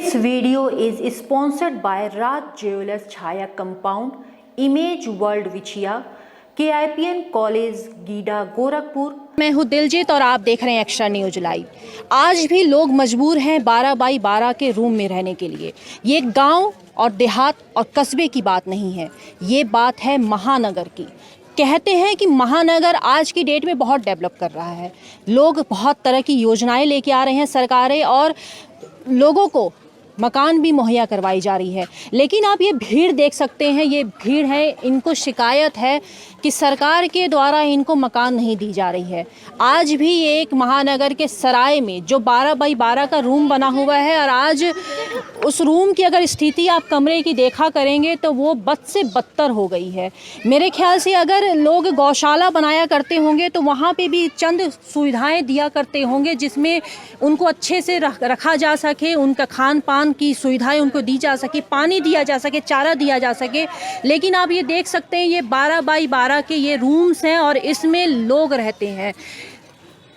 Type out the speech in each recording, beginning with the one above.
This video is sponsored by Raj Jewelers Chaya Compound, Image World Vichia, KIPN college GIDA Gorakhpur. मैं हूँ दिलजीत और आप देख रहे हैं एक्स्ट्रा न्यूज लाइव। आज भी लोग मजबूर हैं 12 बाई 12 के रूम में रहने के लिए। ये गांव और देहात और कस्बे की बात नहीं है, ये बात है महानगर की। कहते हैं कि महानगर आज की डेट में बहुत डेवलप कर रहा है, लोग बहुत तरह की योजनाएं लेके आ रहे हैं सरकारें, और लोगों को मकान भी मुहैया करवाई जा रही है। लेकिन आप ये भीड़ देख सकते हैं, ये भीड़ है, इनको शिकायत है कि सरकार के द्वारा इनको मकान नहीं दी जा रही है। आज भी एक महानगर के सराय में जो 12 बाई 12 का रूम बना हुआ है, और आज उस रूम की अगर स्थिति आप कमरे की देखा करेंगे तो वो बद से बदतर हो गई है। मेरे ख्याल से अगर लोग गौशाला बनाया करते होंगे तो वहाँ पे भी चंद सुविधाएं दिया करते होंगे जिसमें उनको अच्छे से रखा जा सके, उनका खान पान की सुविधाएं उनको दी जा सके, पानी दिया जा सके, चारा दिया जा सके। लेकिन आप ये देख सकते हैं, ये 12 बाई 12 के ये रूम्स हैं और इसमें लोग रहते हैं।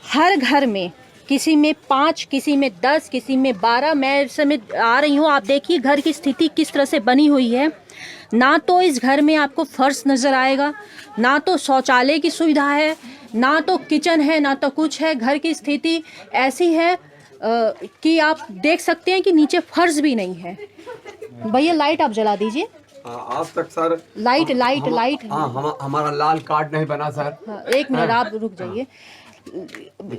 हर घर में किसी में 5, किसी में 10, किसी में 12। मैं इस समय आ रही हूँ, आप देखिए घर की स्थिति किस तरह से बनी हुई है। ना तो इस घर में आपको फर्श नज़र आएगा, ना तो शौचालय की सुविधा है, ना तो किचन है, ना तो कुछ है। घर की स्थिति ऐसी है कि आप देख सकते हैं कि नीचे फर्श भी नहीं है। भैया लाइट आप जला दीजिए। आज तक सर लाइट हमारा लाल कार्ड नहीं बना सर। एक मिनट आप रुक जाइए,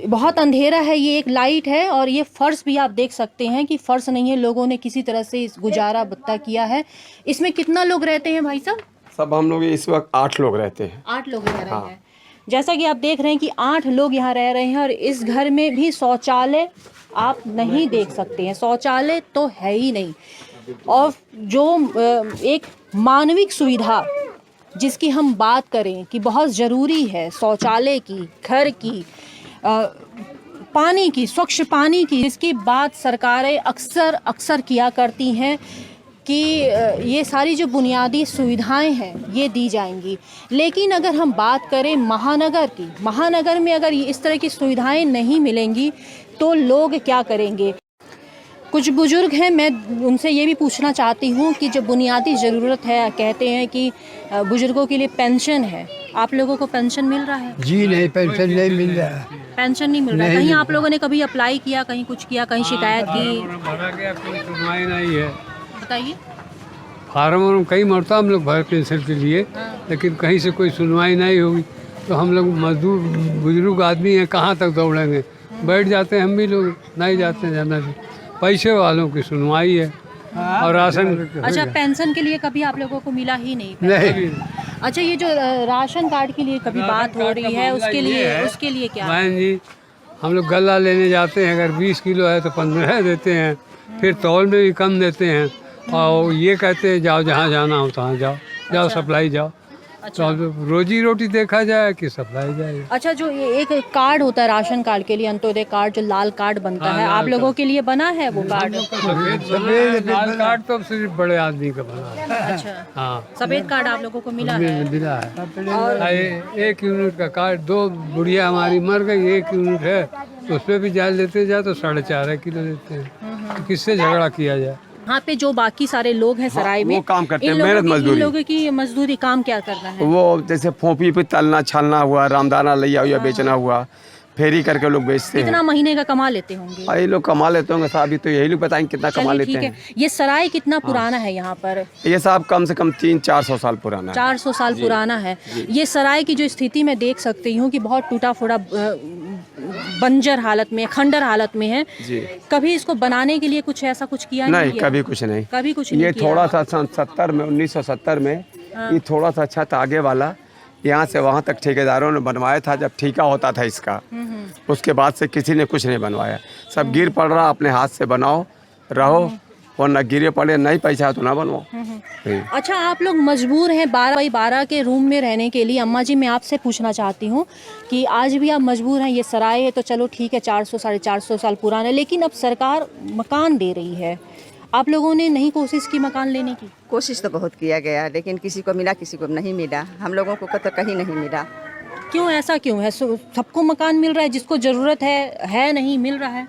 बहुत अंधेरा है। ये एक लाइट है और ये फर्श भी आप देख सकते हैं कि फर्श नहीं है। लोगों ने किसी तरह से इस गुजारा बत्ता किया है। इसमें कितना लोग रहते हैं भाई साहब? सब हम लोग इस वक्त 8 लोग रहते हैं। 8 लोग रह रहे हैं। जैसा कि आप देख रहे हैं कि 8 लोग यहाँ रह रहे हैं, और इस घर में भी शौचालय आप नहीं देख सकते हैं। शौचालय तो है ही नहीं। और जो एक मानविक सुविधा जिसकी हम बात करें कि बहुत ज़रूरी है, शौचालय की, घर की, पानी की, स्वच्छ पानी की, जिसकी बात सरकारें अक्सर किया करती हैं कि ये सारी जो बुनियादी सुविधाएं हैं ये दी जाएंगी। लेकिन अगर हम बात करें महानगर की, महानगर में अगर इस तरह की सुविधाएं नहीं मिलेंगी तो लोग क्या करेंगे? कुछ बुजुर्ग हैं, मैं उनसे ये भी पूछना चाहती हूँ कि जो बुनियादी ज़रूरत है, कहते हैं कि बुजुर्गों के लिए पेंशन है, आप लोगों को पेंशन मिल रहा है? जी नहीं, पेंशन नहीं मिल रहा है। पेंशन नहीं मिल रहा है। कहीं आप लोगों ने कभी अप्लाई किया, कहीं कुछ किया, कहीं शिकायत की? कोई सुनवाई नहीं है। बताइए। फार्म कई मरता हम लोग भर पेंशन के लिए, लेकिन कहीं से कोई सुनवाई नहीं होगी। तो हम लोग मजदूर बुजुर्ग आदमी हैं, कहाँ तक दौड़ेंगे? बैठ जाते हैं हम भी लोग, नहीं जाते हैं जाना से। पैसे वालों की सुनवाई है और राशन। अच्छा, पेंशन के लिए कभी आप लोगों को मिला ही नहीं? नहीं। अच्छा, ये जो राशन कार्ड के लिए कभी बात हो रही है, उसके लिए क्या? बहन जी, हम लोग गला लेने जाते हैं, अगर 20 किलो है तो 15 देते हैं, फिर तौल में भी कम देते हैं, और ये कहते हैं जाओ जहाँ जाना हो तहाँ जाओ सप्लाई जाओ। अच्छा। तो रोजी रोटी देखा जाए कि सप्लाई जाए। अच्छा, जो ये एक कार्ड होता है राशन कार्ड के लिए, अंत्योदय कार्ड, जो लाल कार्ड बनता है, आप लोगों के लिए बना है वो कार्ड? लाल कार्ड तो सिर्फ बड़े आदमी का बना है। अच्छा, हाँ, सफेद कार्ड आप लोगों को मिला है? मिला है। और 1 यूनिट का कार्ड, 2 बुढ़िया हमारी मर गई, 1 यूनिट है, तो उस पर भी जाल लेते जाए तो 4.5 किलो देते हैं। तो किससे झगड़ा किया जाए? यहाँ पे जो बाकी सारे लोग हैं सराय में, वो काम करते हैं, मेहनत मजदूरी। इन लोगों की मजदूरी काम क्या करना है? वो जैसे फोपी पे तलना छालना हुआ, रामदाना लिया हुआ बेचना हुआ, फेरी करके लोग बेचते हैं। कितना महीने का कमा लेते होंगे? ये लोग कमा लेते होंगे साहब, तो यही लोग बताएंगे कितना कमा चलिए, लेते ठीक हैं। है। ये सराय कितना पुराना है यहाँ पर? ये साहब कम से कम 300-400 साल पुराना है। 400 साल पुराना है। ये सराय की जो स्थिति मैं देख सकती हूँ कि बहुत टूटा फूटा, बंजर हालत में, खंडर हालत में है जी। कभी इसको बनाने के लिए कुछ ऐसा कुछ किया नहीं, किया? कभी कुछ नहीं। कभी कुछ ये नहीं किया? थोड़ा सा 1970 में ये थोड़ा सा छत आगे वाला यहाँ से वहाँ तक ठेकेदारों ने बनवाया था, जब ठेका होता था इसका। उसके बाद से किसी ने कुछ नहीं बनवाया। सब गिर पड़ रहा, अपने हाथ से बनाओ रहो, और न गिरे पड़े, नहीं पैसा तो ना बनवाओ। अच्छा, आप लोग मजबूर हैं 12 बाई 12 के रूम में रहने के लिए। अम्मा जी, मैं आपसे पूछना चाहती हूँ कि आज भी आप मजबूर हैं। ये सराय है तो चलो ठीक है, 400-450 साल पुराना है, लेकिन अब सरकार मकान दे रही है। आप लोगों ने नहीं कोशिश की मकान लेने की? कोशिश तो बहुत किया गया, लेकिन किसी को मिला, किसी को नहीं मिला। हम लोगों को तो कहीं नहीं मिला। क्यों, ऐसा क्यों है? सबको मकान मिल रहा है, जिसको ज़रूरत है नहीं मिल रहा है?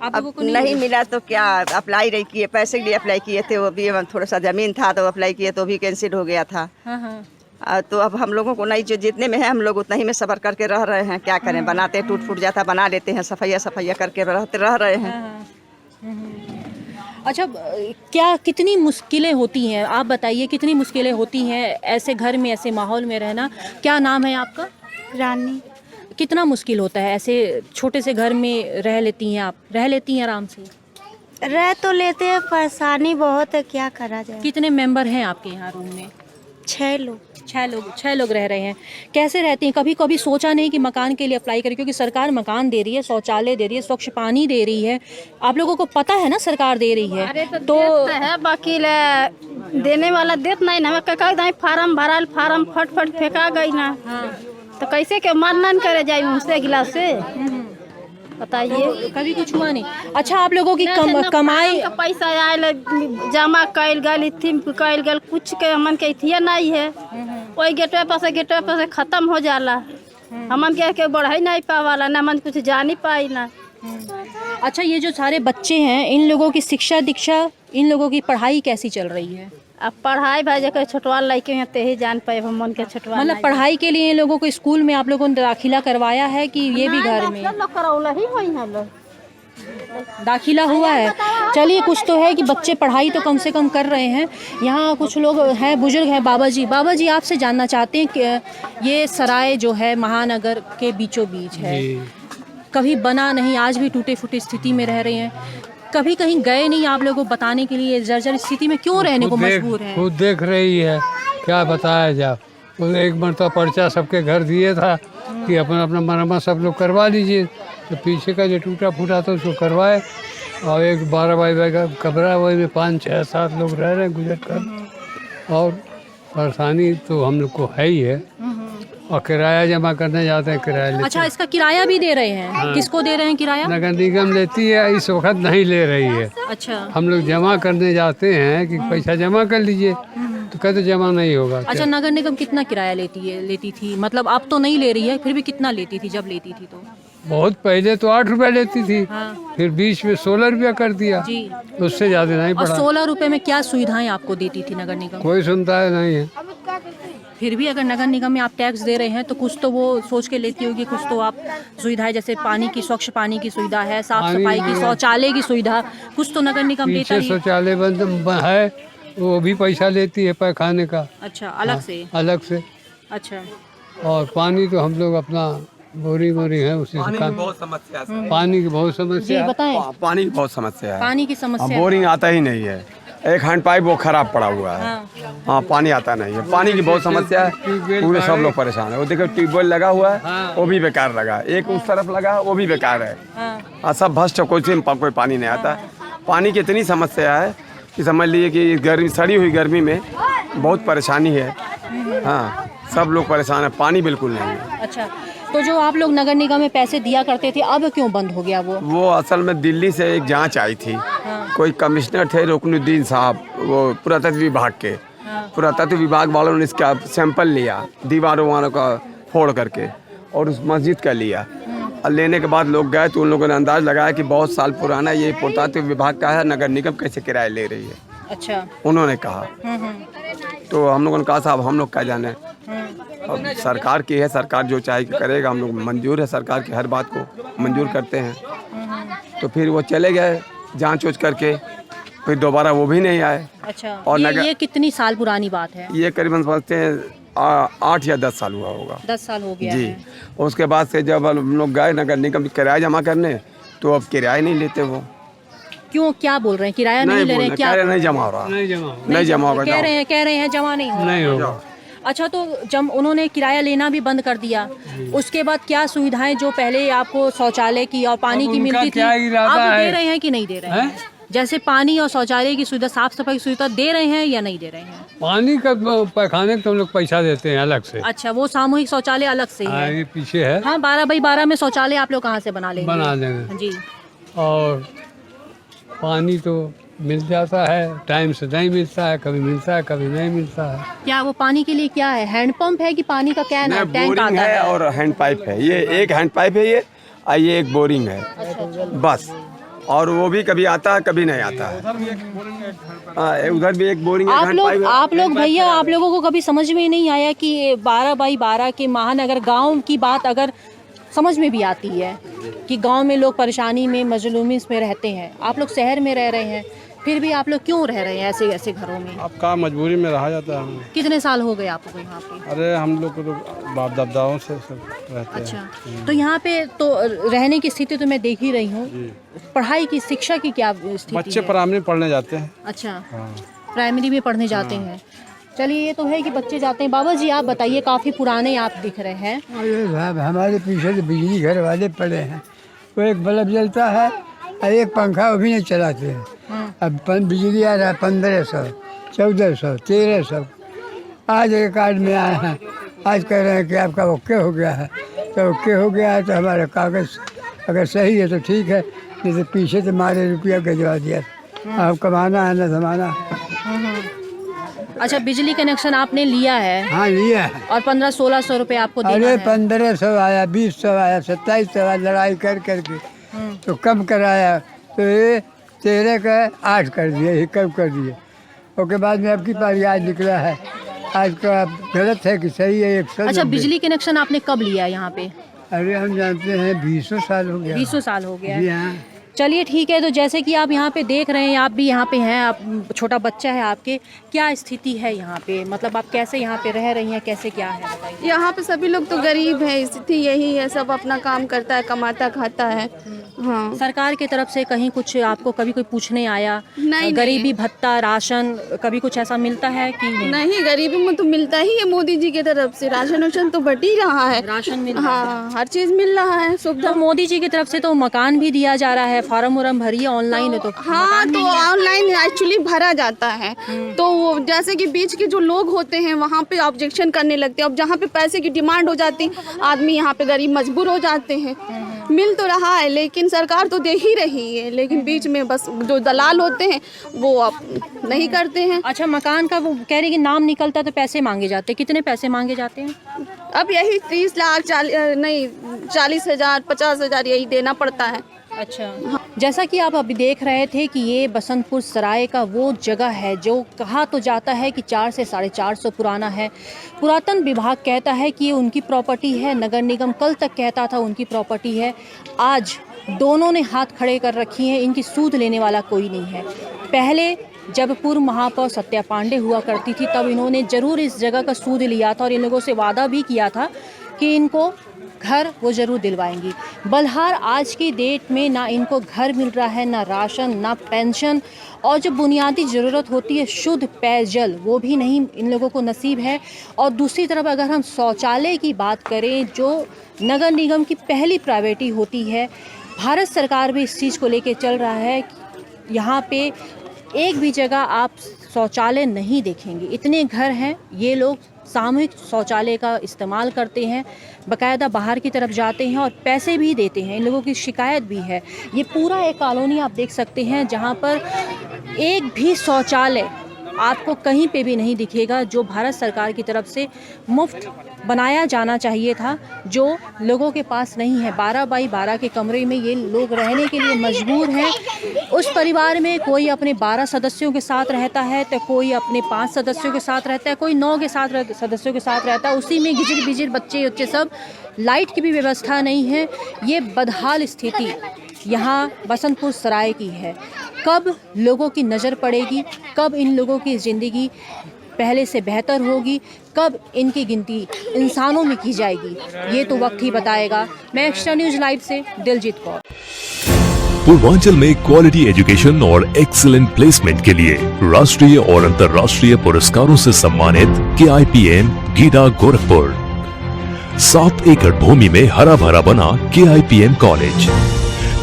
आप लोगों अब को नहीं मिला तो क्या, अप्लाई नहीं किए, पैसे के लिए अप्लाई किए थे, वो भी थोड़ा सा ज़मीन था तो अप्लाई किए तो भी कैंसिल हो गया था। हाँ हाँ। तो अब हम लोगों को नहीं, जो जितने में है हम लोग उतना ही में सब्र करके रह रहे हैं। क्या करें, बनाते टूट फूट जाता बना लेते हैं, सफाइया करके रह रहे हैं। अच्छा, क्या कितनी मुश्किलें होती हैं, आप बताइए कितनी मुश्किलें होती हैं ऐसे घर में, ऐसे माहौल में रहना। क्या नाम है आपका? रानी। कितना मुश्किल होता है ऐसे छोटे से घर में रह लेती हैं आप? रह लेती हैं आराम से? रह तो लेते हैं, परेशानी बहुत है, क्या करा जाए। कितने मेंबर हैं आपके यहाँ रूम में? 6 लोग। 6 लोग रह रहे हैं। कैसे रहते हैं? कभी कभी सोचा नहीं कि मकान के लिए अप्लाई करें, क्योंकि सरकार मकान दे रही है, शौचालय दे रही है, स्वच्छ पानी दे रही है, आप लोगों को पता है ना सरकार दे रही है। तो है बाकी देने वाला देत नहीं ना, हमें फार्म भरल, फार्म फट फेंका गई ना। तो कैसे के मन करे जाए उनसे गिलास से, बताइए। कभी कुछ हुआ नहीं। अच्छा, आप लोगों की कमाई पैसा आयल जमा कैल गल कैल गल, कुछ के हमन के इथिया नहीं है। वही गेटवे पर से खत्म हो जाला, हमन के बढ़ाई नहीं पावाला ना, हमन कुछ जान ही पाई ना। अच्छा, ये जो सारे बच्चे हैं, इन लोगों की शिक्षा दीक्षा, इन लोगों की पढ़ाई कैसी चल रही है? अब पढ़ाई भाई जगह छोटवा लड़के हैं ते ही जान पाए हम मन के छोटवा। मतलब पढ़ाई के लिए इन लोगों को स्कूल में आप लोगों ने दाखिला करवाया है कि ये भी घर में दाखिला हुआ है? चलिए, कुछ तो है कि बच्चे पढ़ाई तो कम से कम कर रहे हैं। यहाँ कुछ लोग हैं, बुजुर्ग हैं। बाबा जी आपसे जानना चाहते हैं कि ये सराय जो है महानगर के बीचों बीच है, कभी बना नहीं, आज भी टूटे फूटे स्थिति में रह रहे हैं। कभी कहीं गए नहीं आप लोगों को बताने के लिए जर्जर स्थिति में क्यों रहने को मजबूर है? खुद देख रही है, क्या बताया जाए। वो एक मरतबा पर्चा सबके घर दिए था कि अपना अपना मरम्मत सब लोग करवा लीजिए, तो पीछे का जो टूटा फूटा था उसको करवाए। और एक 12 बाई का कमरा, वही में 5, 6, 7 लोग रह रहे हैं गुजर कर। और परेशानी तो हम लोग को है ही है, और किराया जमा करने जाते हैं, किराया लेते। अच्छा, इसका किराया भी दे रहे हैं? हाँ। किसको दे रहे हैं किराया? नगर निगम लेती है, इस वक्त नहीं ले रही है। अच्छा, हम लोग जमा करने जाते हैं कि पैसा जमा कर लीजिए, तो कहते जमा नहीं होगा। अच्छा, नगर निगम कितना किराया लेती थी? मतलब अब तो नहीं ले रही है, फिर भी कितना लेती थी जब लेती थी तो? बहुत पहले तो 8 रुपए लेती थी। हाँ। फिर बीच में 16 रुपया कर दिया जी। उससे ज्यादा नहीं और पड़ा। 16 रुपए में क्या सुविधाएं आपको देती थी नगर निगम? कोई सुनता है नहीं है। फिर भी अगर नगर निगम में आप टैक्स दे रहे हैं तो कुछ तो वो सोच के लेती होगी, कुछ तो आप सुविधाएं, जैसे पानी की, स्वच्छ पानी की सुविधा है, साफ सफाई की, शौचालय की सुविधा, कुछ तो नगर निगम देता पीछे ही है। शौचालय बंद है, वो भी पैसा लेती है पैखाने का। अच्छा, अलग से? अलग से। अच्छा। और पानी तो हम लोग अपना बोरिंग है, उसी से काम। बहुत समस्या है, पानी की बहुत जी समस्या है। बताएं। पानी की बहुत समस्या है। पानी की समस्या। बोरिंग आता ही नहीं है, एक हैंड पाइप वो खराब पड़ा हुआ है। हाँ, पानी आता नहीं है, पानी की बहुत समस्या है, पूरे सब लोग परेशान है। वो देखो ट्यूबवेल लगा हुआ है, वो भी बेकार लगा, एक उस तरफ लगा वो भी बेकार है। हाँ, सब भ्रष्ट, कोई पानी नहीं आता। पानी की इतनी समस्या है कि समझ लीजिए कि गर्मी, सड़ी हुई गर्मी में बहुत परेशानी है। हाँ, सब लोग परेशान है, पानी बिल्कुल नहीं है। अच्छा, तो जो आप लोग नगर निगम में पैसे दिया करते थे, अब क्यों बंद हो गया वो? असल में दिल्ली से एक जांच आई थी। कोई कमिश्नर थे रुकनुद्दीन साहब, वो पुरातत्व विभाग के। पुरातत्व विभाग वालों ने इसका सैंपल लिया, दीवारों वालों का फोड़ करके, और उस मस्जिद का लिया। और लेने के बाद लोग गए तो उन लोगों ने अंदाज लगाया कि बहुत साल पुराना ये पुरातत्व विभाग का है, नगर निगम कैसे किराया ले रही है। अच्छा। उन्होंने कहा। तो हम लोगों ने कहा साहब हम लोग क्या जाने, अब सरकार की है, सरकार जो चाहे करेगा, हम लोग मंजूर है, सरकार की हर बात को मंजूर करते हैं। तो फिर वो चले गए जांच वोच करके, फिर दोबारा वो भी नहीं आए। अच्छा, और ये कितनी साल पुरानी बात है? ये करीबन समझते हैं 8 या 10 साल हुआ होगा। 10 साल हो गया जी। है। उसके बाद से जब हम लोग गए नगर निगम किराया जमा करने, तो अब किराया नहीं लेते वो। क्यों, क्या बोल रहे हैं? किराया नहीं ले रहे हैं क्या? नहीं जमा हो रहा, नहीं जमा नहीं जमा होगा। कह रहे हैं जमा नहीं हो रहा। नहीं होगा। अच्छा, तो जब उन्होंने किराया लेना भी बंद कर दिया, उसके बाद क्या सुविधाएं जो पहले आपको शौचालय की और पानी की मिलती थी, क्या इरादा आप है? दे रहे हैं कि नहीं दे रहे हैं? जैसे पानी और शौचालय की सुविधा, साफ सफाई की सुविधा दे रहे हैं या नहीं दे रहे हैं? पानी का पैखाने का हम लोग पैसा देते हैं अलग से। अच्छा, वो सामूहिक शौचालय अलग से हाँ, है। ये पीछे है। हाँ, 12x12 में शौचालय आप लोग कहाँ से बना लेंगे? बना देंगे। जी। और पानी तो मिल जाता है, टाइम से नहीं मिलता है, कभी मिलता है कभी नहीं मिलता है। क्या वो पानी के लिए क्या है, हैंडपंप है कि पानी का कैन है, टैंक बोरिंग आता है है? और हैंड पाइप है। ये एक हैंड पाइप है, ये एक बोरिंग है, बस। और वो भी कभी आता है कभी नहीं आता है। उधर भी एक बोरिंग आप लोग भैया, आप लोगों को कभी समझ में नहीं आया कि 12x12 के महानगर गांव की बात अगर समझ में भी आती है कि गांव में लोग परेशानी में मजलूमी में रहते हैं, आप लोग शहर में रह रहे हैं, फिर भी आप लोग क्यों रह रहे हैं ऐसे ऐसे घरों में? अब का मजबूरी में रहा जाता है। कितने साल हो गए आपको यहाँ पे? अरे हम लोग तो बाप दादाओं से सब रहते अच्छा, हैं। तो यहाँ पे तो रहने की स्थिति तो मैं देख ही रही हूँ। पढ़ाई की, शिक्षा की क्या स्थिति बच्चे है? प्राइमरी पढ़ने जाते हैं। अच्छा, प्राइमरी में पढ़ने जाते हैं। चलिए, ये तो है कि बच्चे जाते हैं। बाबा जी आप बताइए, काफ़ी पुराने आप दिख रहे हैं। अरे साहब, हमारे पीछे तो बिजली घर वाले पड़े हैं, वो एक बल्ब जलता है और एक पंखा वो भी नहीं चलाते हैं। अब बिजली आ रहा है 1500, 1400, 1300। आज एक कार्ड में आए हैं, आज कह रहे हैं कि आपका ओके हो गया है। तो ओके हो गया है तो हमारा कागज़ अगर सही है तो ठीक है, नहीं तो पीछे से मारे रुपया भिजवा दिया। अब कमाना है न जमाना। अच्छा, बिजली कनेक्शन आपने लिया है? हाँ, लिया है। और 1500-1600 रुपये आपको देना अरे है? 1500 आया, 2000 आया, 2700 आया, लड़ाई कर करके तो कम कराया, तो ये 13 का 8 कर दिए, ये कम कर दिए। उसके बाद में अब की पारी आज निकला है। आज का गलत है कि सही है? 190। अच्छा, बिजली कनेक्शन आपने कब लिया यहाँ पे? अरे हम जानते हैं 20 साल हो गया। 20 साल हो गया जी है। हाँ। चलिए ठीक है, तो जैसे कि आप यहाँ पे देख रहे हैं, आप भी यहाँ पे हैं, आप छोटा बच्चा है आपके, क्या स्थिति है यहाँ पे? मतलब आप कैसे यहाँ पे रह रही हैं, कैसे क्या है बताइए? यहाँ पे सभी लोग तो गरीब है, स्थिति यही है, सब अपना काम करता है, कमाता खाता है। हाँ, सरकार की तरफ से कहीं कुछ आपको कभी कोई पूछने आया? नहीं, गरीबी भत्ता, राशन, कभी कुछ ऐसा मिलता है कि नहीं, गरीबी में तो मिलता ही है मोदी जी की तरफ से। राशन वाशन तो बट ही रहा है, राशन मिल रहा है? हाँ, हर चीज मिल रहा है, सुविधा। तो मोदी जी की तरफ से तो मकान भी दिया जा रहा है, फार्म वार्म भरिए ऑनलाइन है तो हाँ, तो ऑनलाइन एक्चुअली भरा जाता है। तो वो जैसे कि बीच के जो लोग होते हैं वहाँ पे ऑब्जेक्शन करने लगते हैं। अब जहाँ पे पैसे की डिमांड हो जाती, आदमी यहाँ पे गरीब मजबूर हो जाते हैं। मिल तो रहा है लेकिन सरकार तो दे ही रही है, लेकिन बीच में बस जो दलाल होते हैं वो अब नहीं करते हैं। अच्छा, मकान का वो कह रही कि नाम निकलता तो पैसे मांगे जाते, कितने पैसे मांगे जाते हैं? अब यही 30 लाख 40,000 50,000 यही देना पड़ता है। अच्छा, जैसा कि आप अभी देख रहे थे कि ये बसंतपुर सराय का वो जगह है जो कहा तो जाता है कि 400 से 450 पुराना है। पुरातन विभाग कहता है कि ये उनकी प्रॉपर्टी है, नगर निगम कल तक कहता था उनकी प्रॉपर्टी है। आज दोनों ने हाथ खड़े कर रखी हैं, इनकी सूद लेने वाला कोई नहीं है। पहले जब पूर्व महापौर सत्या पांडे हुआ करती थी तब इन्होंने ज़रूर इस जगह का सूद लिया था और इन लोगों से वादा भी किया था कि इनको घर वो ज़रूर दिलवाएंगी। बलहार आज की डेट में ना इनको घर मिल रहा है, ना राशन, ना पेंशन, और जो बुनियादी ज़रूरत होती है शुद्ध पेयजल वो भी नहीं इन लोगों को नसीब है। और दूसरी तरफ अगर हम शौचालय की बात करें, जो नगर निगम की पहली प्रायोरिटी होती है, भारत सरकार भी इस चीज़ को लेके चल रहा है। यहाँ पे एक भी जगह आप शौचालय नहीं देखेंगे, इतने घर हैं। ये लोग सामूहिक शौचालय का इस्तेमाल करते हैं, बाकायदा बाहर की तरफ जाते हैं और पैसे भी देते हैं। इन लोगों की शिकायत भी है। ये पूरा एक कॉलोनी आप देख सकते हैं जहाँ पर एक भी शौचालय आपको कहीं पे भी नहीं दिखेगा, जो भारत सरकार की तरफ से मुफ्त बनाया जाना चाहिए था, जो लोगों के पास नहीं है। 12x12 के कमरे में ये लोग रहने के लिए मजबूर हैं। उस परिवार में कोई अपने 12 सदस्यों के साथ रहता है, तो कोई अपने 5 सदस्यों के साथ रहता है, कोई 9 के साथ सदस्यों के साथ रहता है। उसी में गिजिर बिजिर बच्चे सब, लाइट की भी व्यवस्था नहीं है। ये बदहाल स्थिति यहाँ बसंतपुर सराय की है। कब लोगों की नज़र पड़ेगी, कब इन लोगों की ज़िंदगी पहले से बेहतर होगी, कब इनकी गिनती इंसानों में की जाएगी, ये तो वक्त ही बताएगा। मैं एक्स्ट्रा न्यूज़ लाइव से दिलजीत कौर। पूर्वांचल में क्वालिटी एजुकेशन और एक्सीलेंट प्लेसमेंट के लिए राष्ट्रीय और अंतर्राष्ट्रीय पुरस्कारों से सम्मानित KIPM गीडा गोरखपुर। 7 एकड़ भूमि में हरा भरा बना KIPM कॉलेज,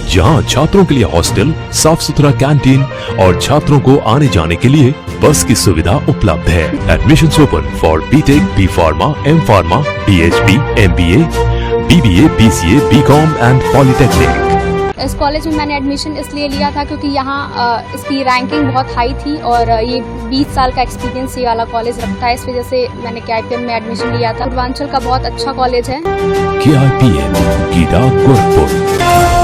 जहां छात्रों के लिए हॉस्टल, साफ सुथरा कैंटीन और छात्रों को आने जाने के लिए बस की सुविधा उपलब्ध है। Admissions open for BTech, B Pharma, M Pharma, PhD, MBA, BBA, BCA, BCom and polytechnic. इस कॉलेज में मैंने एडमिशन इसलिए लिया था क्योंकि यहाँ इसकी रैंकिंग बहुत हाई थी और ये 20 साल का एक्सपीरियंस ये वाला कॉलेज रखता है। इस वजह से मैंने KIPM में एडमिशन लिया था। पूर्वांचल का बहुत अच्छा कॉलेज है। KIPM गीडा गोरखपुर।